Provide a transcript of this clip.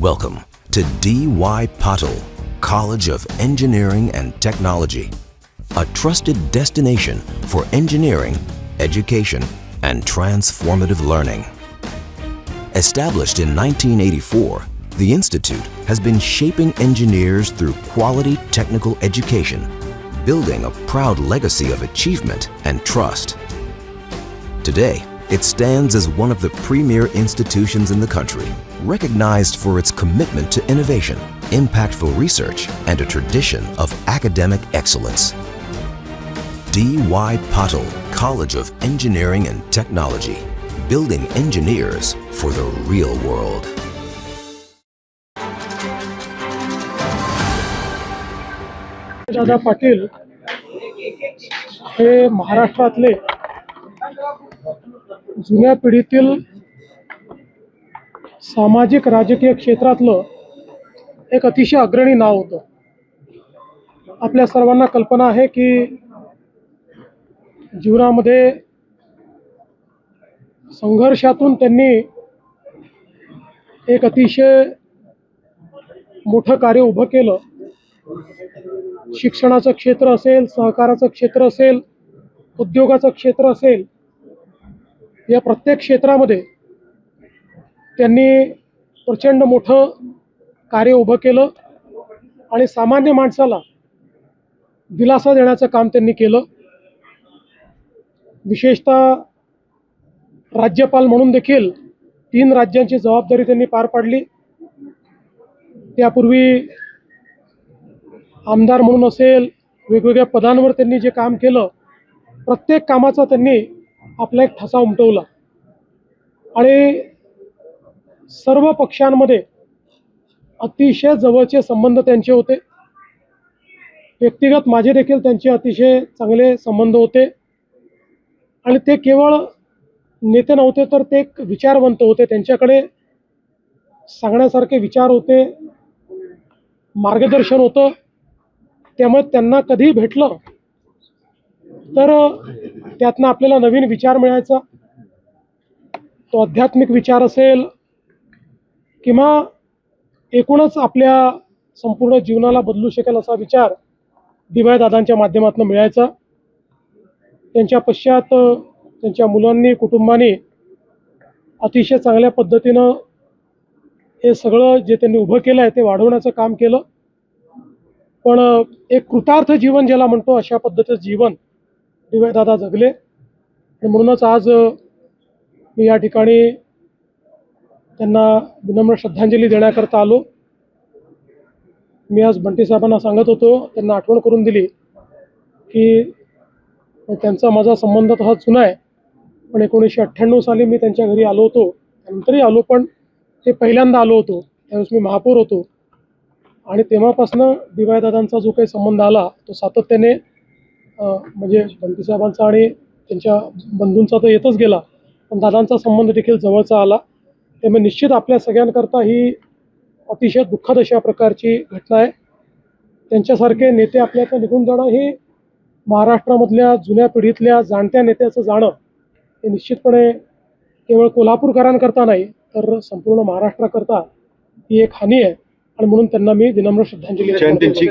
Welcome to D.Y. Patil College of Engineering and Technology, a trusted destination for engineering, education, and transformative learning. Established in 1984, the Institute has been shaping engineers through quality technical education, building a proud legacy of achievement and trust. Today, it stands as one of the premier institutions in the country, recognized for its commitment to innovation, impactful research, and a tradition of academic excellence. D.Y. Patil College of Engineering and Technology, building engineers for the real world. Dada Patil हे महाराष्ट्रातले जुन्या पिढीतील सामाजिक राजकीय क्षेत्रातलं एक अतिशय अग्रणी नाव होतं. आपल्या सर्वांना कल्पना आहे की जीवनामध्ये संघर्षातून त्यांनी एक अतिशय मोठं कार्य उभं केलं. शिक्षणाचं क्षेत्र असेल, सहकाराचं क्षेत्र असेल, उद्योगाचं क्षेत्र असेल, या प्रत्येक क्षेत्रामध्ये त्यांनी प्रचंड मोठं कार्य उभं केलं आणि सामान्य माणसाला दिलासा देण्याचं काम त्यांनी केलं. विशेषतः राज्यपाल म्हणून देखील 3 राज्यांची जबाबदारी त्यांनी पार पाडली. त्यापूर्वी आमदार म्हणून असेल, वेगवेगळ्या पदांवर त्यांनी जे काम केलं, प्रत्येक कामाचा त्यांनी आपला एक ठसा उमटवला आणि सर्व पक्षांमध्ये अतिशय जवळचे संबंध त्यांचे होते. व्यक्तिगत माझे देखील त्यांचे अतिशय चांगले संबंध होते आणि ते केवळ नेते नव्हते, तर ते एक विचारवंत होते. त्यांच्याकडे सांगण्यासारखे विचार होते, मार्गदर्शन होतं. त्यामुळे त्यांना कधी भेटलं तर त्यातनं आपल्याला नवीन विचार मिळायचा. तो आध्यात्मिक विचार असेल किंवा एकूणच आपल्या संपूर्ण जीवनाला बदलू शकेल असा विचार डी.वाय. दादांच्या माध्यमातून मिळायचा. त्यांच्या पश्चात त्यांच्या मुलांनी, कुटुंबाने अतिशय चांगल्या पद्धतीनं हे सगळं जे त्यांनी उभं केलं आहे ते वाढवण्याचं काम केलं. पण एक कृतार्थ जीवन ज्याला म्हणतो, अशा पद्धतीचं जीवन डी.वाय. दादा जगले. आणि म्हणूनच आज मी या ठिकाणी त्यांना विनम्र श्रद्धांजली देण्याकरता आलो. मी आज बंटी साहेबांना सांगत होतो, त्यांना आठवण करून दिली की त्यांचा माझा संबंध तसा जुना आहे, पण 1998 साली मी त्यांच्या घरी आलो होतो. नंतरही आलो, पण ते पहिल्यांदा आलो होतो त्यावेळेस मी महापौर होतो. आणि तेव्हापासनं डी.वाय. दादांचा जो काही संबंध आला तो सातत्याने म्हणजे बंटी साहेबांचा आणि त्यांच्या बंधूंचा तर येतच गेला, पण दादांचा संबंध देखील जवळचा आला. त्यामुळे निश्चित आपल्या सगळ्यांकरता ही अतिशय दुःखद अशा प्रकारची घटना आहे. त्यांच्यासारखे नेते आपल्याकडे निघून जाणं हे महाराष्ट्रामधल्या जुन्या पिढीतल्या जाणत्या नेत्याचं जाणं हे निश्चितपणे केवळ कोल्हापूरकरांकरता नाही, तर संपूर्ण महाराष्ट्राकरता ही एक हानी आहे. आणि म्हणून त्यांना मी विनम्र श्रद्धांजली देतो.